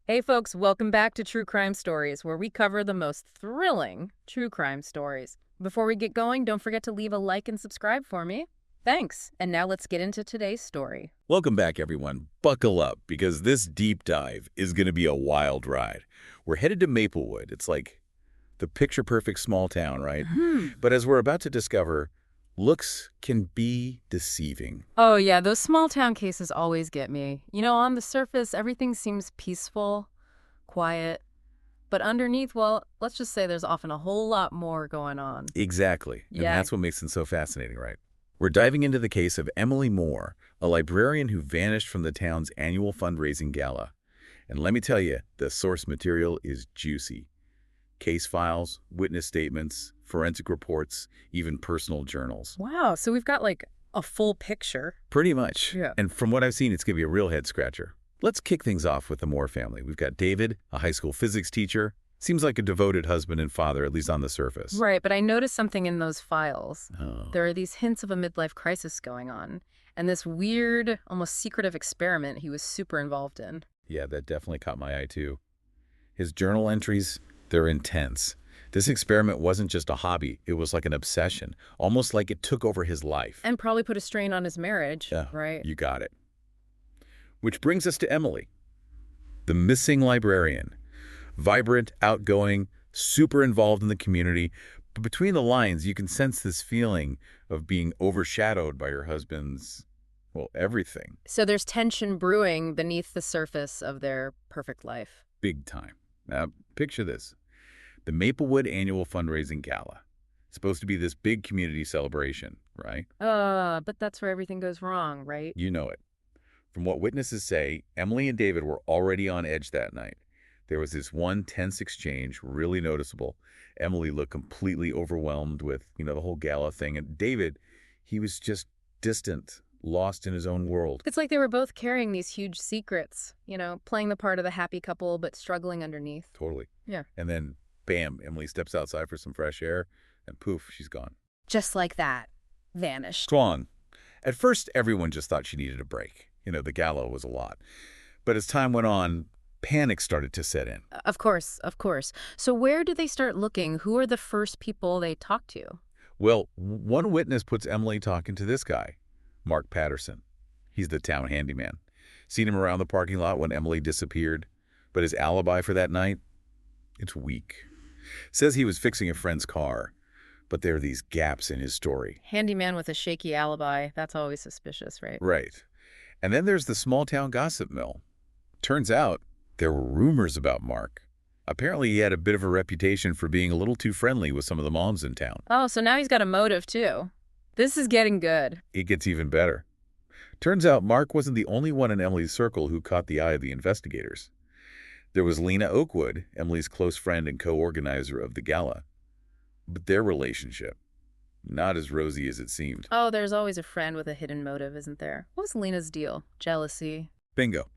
Hey folks, welcome back to True Crime Stories, where we cover the most thrilling true crime stories. Before we get going, don't forget to leave a like and subscribe for me. Thanks. And now let's get into today's story. Welcome back, everyone. Buckle up, because this deep dive is going to be a wild ride. We're headed to Maplewood. It's like the picture-perfect small town, right? But as we're about to discover, looks can be deceiving. Oh yeah, those small town cases always get me. On the surface, everything seems peaceful, quiet. But underneath, well, let's just say there's often a whole lot more going on. Exactly. And Yeah. that's what makes it so fascinating, right? We're diving into the case of Emily Moore, a librarian who vanished from the town's annual fundraising gala. And let me tell you, the source material is juicy. Case files, witness statements, forensic reports, even personal journals. Wow, so we've got like a full picture. Pretty much. Yeah. And from what I've seen, it's going to be a real head-scratcher. Let's kick things off with the Moore family. We've got David, a high school physics teacher. Seems like a devoted husband and father, at least on the surface. Right, but I noticed something in those files. Oh, There are these hints of a midlife crisis going on, and this weird, almost secretive experiment he was super involved in. yeah, that definitely caught my eye, too. His journal entries, they're intense. This experiment wasn't just a hobby. It was like an obsession, almost like it took over his life. And probably put a strain on his marriage, Yeah, right? you got it. Which brings us to Emily, the missing librarian. Vibrant, outgoing, super involved in the community. But between the lines, you can sense this feeling of being overshadowed by her husband's, well, everything. So there's tension brewing beneath the surface of their perfect life. Big time. Now, picture this. The Maplewood Annual Fundraising Gala. It's supposed to be this big community celebration, right? But that's where everything goes wrong, right? You know it. From what witnesses say, Emily and David were already on edge that night. There was this one tense exchange, really noticeable. Emily looked completely overwhelmed with, the whole gala thing. And David, he was just distant, lost in his own world. It's like they were both carrying these huge secrets, playing the part of the happy couple, but struggling underneath. Totally. Yeah. And then, bam, Emily steps outside for some fresh air, and poof, she's gone. Just like that. Vanished. Gone. At first, everyone just thought she needed a break. The gala was a lot. But as time went on, panic started to set in. Of course, of course. So where do they start looking? Who are the first people they talk to? Well, one witness puts Emily talking to this guy, Mark Patterson. He's the town handyman. Seen him around the parking lot when Emily disappeared, but his alibi for that night, it's weak. Says he was fixing a friend's car, but there are these gaps in his story. Handyman with a shaky alibi. That's always suspicious, right? Right. And then there's the small-town gossip mill. Turns out there were rumors about Mark. Apparently he had a bit of a reputation for being a little too friendly with some of the moms in town. Oh, so now he's got a motive, too. This is getting good. It gets even better. Turns out Mark wasn't the only one in Emily's circle who caught the eye of the investigators. There was Lena Oakwood, Emily's close friend and co-organizer of the gala. But their relationship, not as rosy as it seemed. Oh, there's always a friend with a hidden motive, isn't there? What was Lena's deal? Jealousy? Bingo.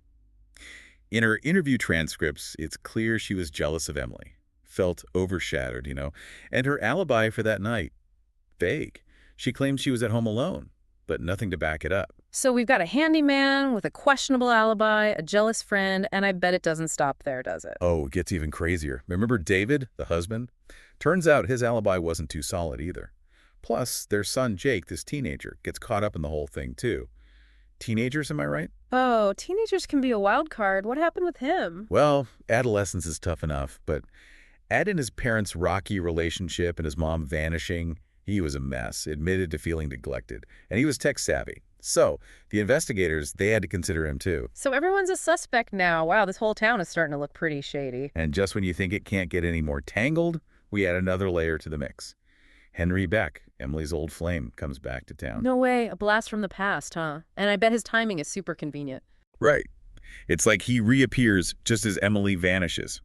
In her interview transcripts, it's clear she was jealous of Emily, felt overshadowed, and her alibi for that night, vague. She claimed she was at home alone, but nothing to back it up. So we've got a handyman with a questionable alibi, a jealous friend, and I bet it doesn't stop there, does it? Oh, it gets even crazier. Remember David, the husband? Turns out his alibi wasn't too solid either. Plus, their son Jake, this teenager, gets caught up in the whole thing too. Teenagers, am I right? Oh, teenagers can be a wild card. What happened with him? Well, adolescence is tough enough, but add in his parents' rocky relationship and his mom vanishing, he was a mess, admitted to feeling neglected, and he was tech-savvy. So, the investigators, they had to consider him too. So everyone's a suspect now. Wow, this whole town is starting to look pretty shady. And just when you think it can't get any more tangled, we add another layer to the mix. Henry Beck, Emily's old flame, comes back to town. No way, a blast from the past, huh? And I bet his timing is super convenient. Right. It's like he reappears just as Emily vanishes.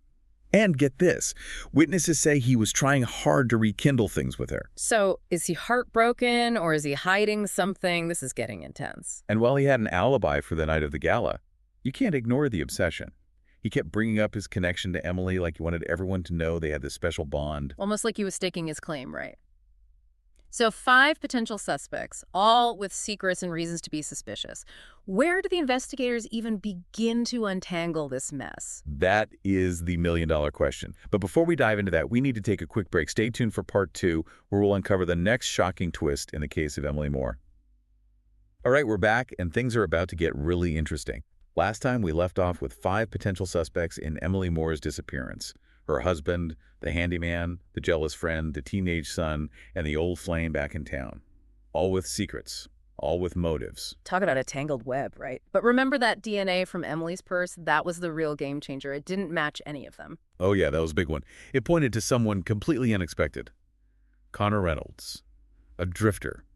And get this, witnesses say he was trying hard to rekindle things with her. So is he heartbroken or is he hiding something? This is getting intense. And while he had an alibi for the night of the gala, you can't ignore the obsession. He kept bringing up his connection to Emily like he wanted everyone to know they had this special bond. Almost like he was staking his claim, right? So 5 potential suspects, all with secrets and reasons to be suspicious. Where do the investigators even begin to untangle this mess? That is the million-dollar question. But before we dive into that, we need to take a quick break. Stay tuned for part 2, where we'll uncover the next shocking twist in the case of Emily Moore. All right, we're back, and things are about to get really interesting. Last time, we left off with 5 potential suspects in Emily Moore's disappearance. Her husband, the handyman, the jealous friend, the teenage son, and the old flame back in town. All with secrets, all with motives. Talk about a tangled web, right? But remember that DNA from Emily's purse? That was the real game changer. It didn't match any of them. Oh yeah, that was a big one. It pointed to someone completely unexpected. Connor Reynolds, a drifter,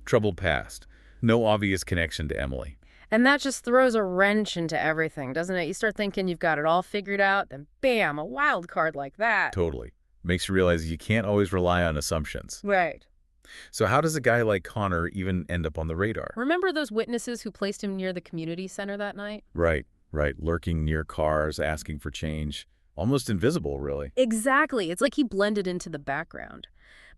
troubled past, no obvious connection to Emily. And that just throws a wrench into everything, doesn't it? You start thinking you've got it all figured out, then bam, a wild card like that. Totally. Makes you realize you can't always rely on assumptions. Right. So how does a guy like Connor even end up on the radar? Remember those witnesses who placed him near the community center that night? Right, lurking near cars, asking for change. Almost invisible, really. Exactly. It's like he blended into the background.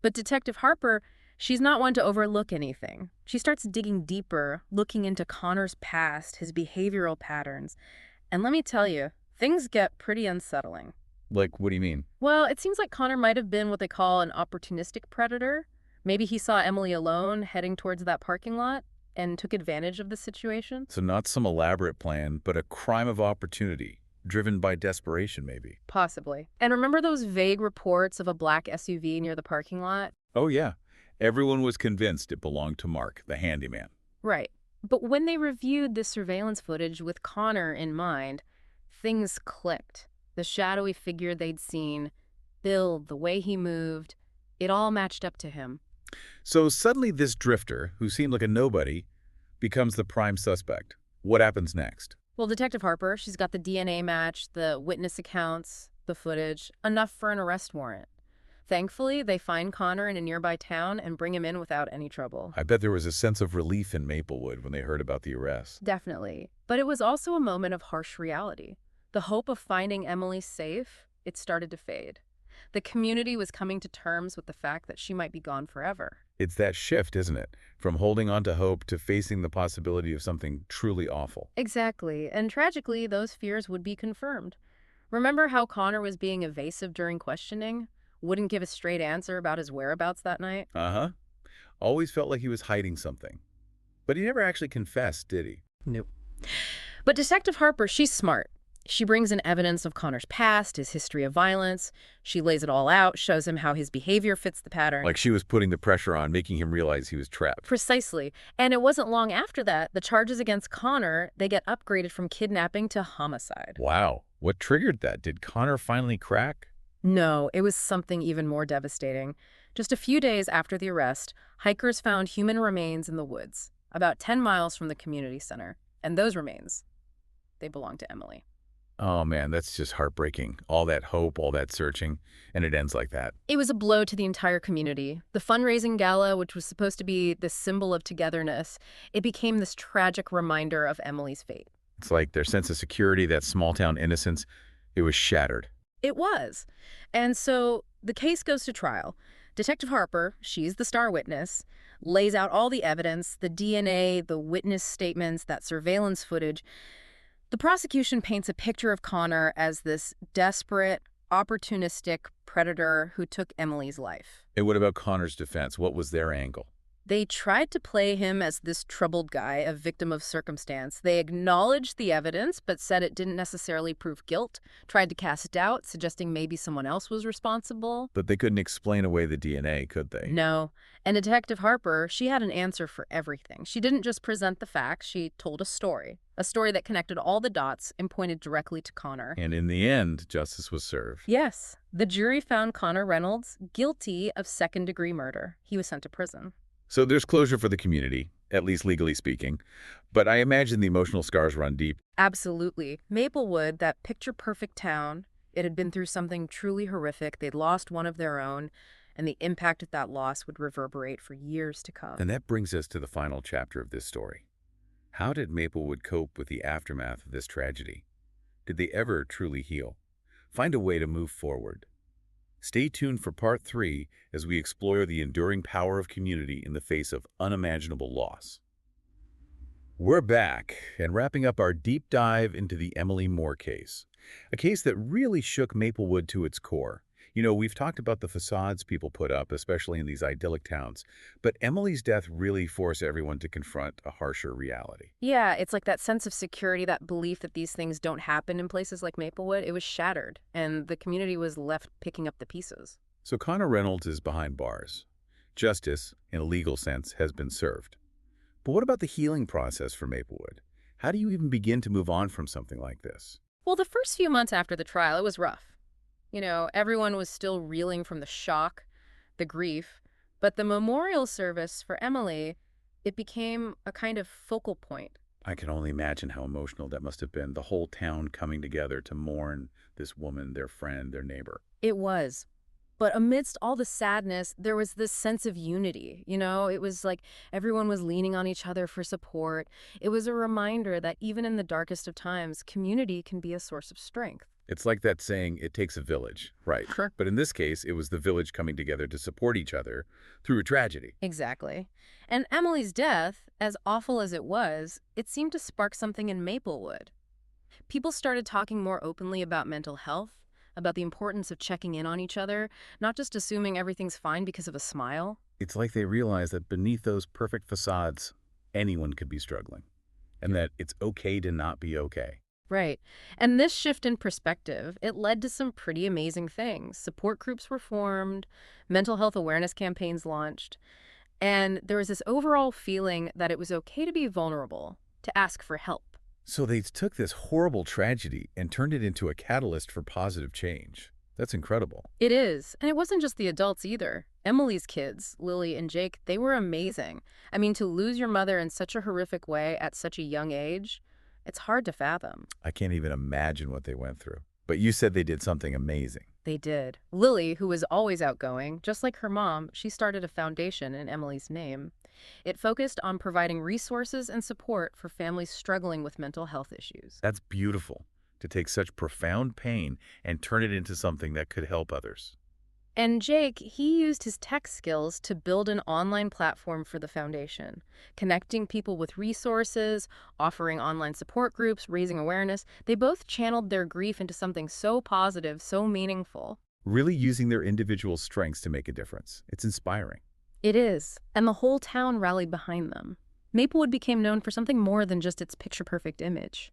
But Detective Harper, she's not one to overlook anything. She starts digging deeper, looking into Connor's past, his behavioral patterns. And let me tell you, things get pretty unsettling. Like, what do you mean? Well, it seems like Connor might have been what they call an opportunistic predator. Maybe he saw Emily alone heading towards that parking lot and took advantage of the situation. So not some elaborate plan, but a crime of opportunity, driven by desperation, maybe. Possibly. And remember those vague reports of a black SUV near the parking lot? Oh, yeah. Everyone was convinced it belonged to Mark, the handyman. Right. But when they reviewed the surveillance footage with Connor in mind, things clicked. The shadowy figure they'd seen, Bill, the way he moved, it all matched up to him. So suddenly this drifter, who seemed like a nobody, becomes the prime suspect. What happens next? Well, Detective Harper, she's got the DNA match, the witness accounts, the footage, enough for an arrest warrant. Thankfully, they find Connor in a nearby town and bring him in without any trouble. I bet there was a sense of relief in Maplewood when they heard about the arrest. Definitely. But it was also a moment of harsh reality. The hope of finding Emily safe, it started to fade. The community was coming to terms with the fact that she might be gone forever. It's that shift, isn't it? From holding on to hope to facing the possibility of something truly awful. Exactly. And tragically, those fears would be confirmed. Remember how Connor was being evasive during questioning? Wouldn't give a straight answer about his whereabouts that night? Uh-huh. Always felt like he was hiding something. But he never actually confessed, did he? Nope. But Detective Harper, she's smart. She brings in evidence of Connor's past, his history of violence. She lays it all out, shows him how his behavior fits the pattern. Like she was putting the pressure on, making him realize he was trapped. Precisely. And it wasn't long after that, the charges against Connor, they get upgraded from kidnapping to homicide. Wow. What triggered that? Did Connor finally crack? No, it was something even more devastating. Just a few days after the arrest, hikers found human remains in the woods, about 10 miles from the community center. And those remains, they belonged to Emily. Oh man, that's just heartbreaking. All that hope, all that searching, and it ends like that. It was a blow to the entire community. The fundraising gala, which was supposed to be the symbol of togetherness, it became this tragic reminder of Emily's fate. It's like their sense of security, that small-town innocence, it was shattered. It was. And so the case goes to trial. Detective Harper, she's the star witness, lays out all the evidence, the DNA, the witness statements, that surveillance footage. The prosecution paints a picture of Connor as this desperate, opportunistic predator who took Emily's life. And what about Connor's defense? What was their angle? They tried to play him as this troubled guy, a victim of circumstance. They acknowledged the evidence, but said it didn't necessarily prove guilt, tried to cast doubt, suggesting maybe someone else was responsible. But they couldn't explain away the DNA, could they? No. And Detective Harper, she had an answer for everything. She didn't just present the facts, she told a story that connected all the dots and pointed directly to Connor. And in the end, justice was served. Yes. The jury found Connor Reynolds guilty of second-degree murder. He was sent to prison. So there's closure for the community, at least legally speaking. But I imagine the emotional scars run deep. Absolutely. Maplewood, that picture-perfect town, it had been through something truly horrific. They'd lost one of their own, and the impact of that loss would reverberate for years to come. And that brings us to the final chapter of this story. How did Maplewood cope with the aftermath of this tragedy? Did they ever truly heal? Find a way to move forward? Stay tuned for part 3 as we explore the enduring power of community in the face of unimaginable loss. We're back and wrapping up our deep dive into the Emily Moore case, a case that really shook Maplewood to its core. We've talked about the facades people put up, especially in these idyllic towns, but Emily's death really forced everyone to confront a harsher reality. Yeah, it's like that sense of security, that belief that these things don't happen in places like Maplewood. It was shattered, and the community was left picking up the pieces. So Connor Reynolds is behind bars. Justice, in a legal sense, has been served. But what about the healing process for Maplewood? How do you even begin to move on from something like this? Well, the first few months after the trial, it was rough. Everyone was still reeling from the shock, the grief. But the memorial service for Emily, it became a kind of focal point. I can only imagine how emotional that must have been, the whole town coming together to mourn this woman, their friend, their neighbor. It was. But amidst all the sadness, there was this sense of unity. It was like everyone was leaning on each other for support. It was a reminder that even in the darkest of times, community can be a source of strength. It's like that saying, it takes a village, right? Sure. But in this case, it was the village coming together to support each other through a tragedy. Exactly. And Emily's death, as awful as it was, it seemed to spark something in Maplewood. People started talking more openly about mental health, about the importance of checking in on each other, not just assuming everything's fine because of a smile. It's like they realized that beneath those perfect facades, anyone could be struggling, and that it's okay to not be okay. Right. And this shift in perspective, it led to some pretty amazing things. Support groups were formed, mental health awareness campaigns launched, and there was this overall feeling that it was okay to be vulnerable, to ask for help. So they took this horrible tragedy and turned it into a catalyst for positive change. That's incredible. It is. And it wasn't just the adults either. Emily's kids, Lily and Jake, they were amazing. I mean, to lose your mother in such a horrific way at such a young age, it's hard to fathom. I can't even imagine what they went through. But you said they did something amazing. They did. Lily, who was always outgoing, just like her mom, she started a foundation in Emily's name. It focused on providing resources and support for families struggling with mental health issues. That's beautiful, to take such profound pain and turn it into something that could help others. And Jake, he used his tech skills to build an online platform for the foundation, connecting people with resources, offering online support groups, raising awareness. They both channeled their grief into something so positive, so meaningful. Really using their individual strengths to make a difference. It's inspiring. It is, and the whole town rallied behind them. Maplewood became known for something more than just its picture-perfect image.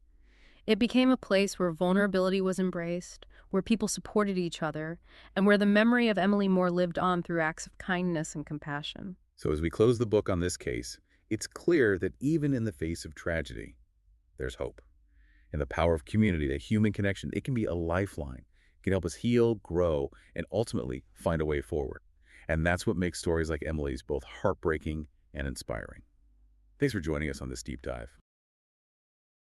It became a place where vulnerability was embraced, where people supported each other, and where the memory of Emily Moore lived on through acts of kindness and compassion. So as we close the book on this case, it's clear that even in the face of tragedy, there's hope. And the power of community, that human connection, it can be a lifeline. It can help us heal, grow, and ultimately find a way forward. And that's what makes stories like Emily's both heartbreaking and inspiring. Thanks for joining us on this deep dive.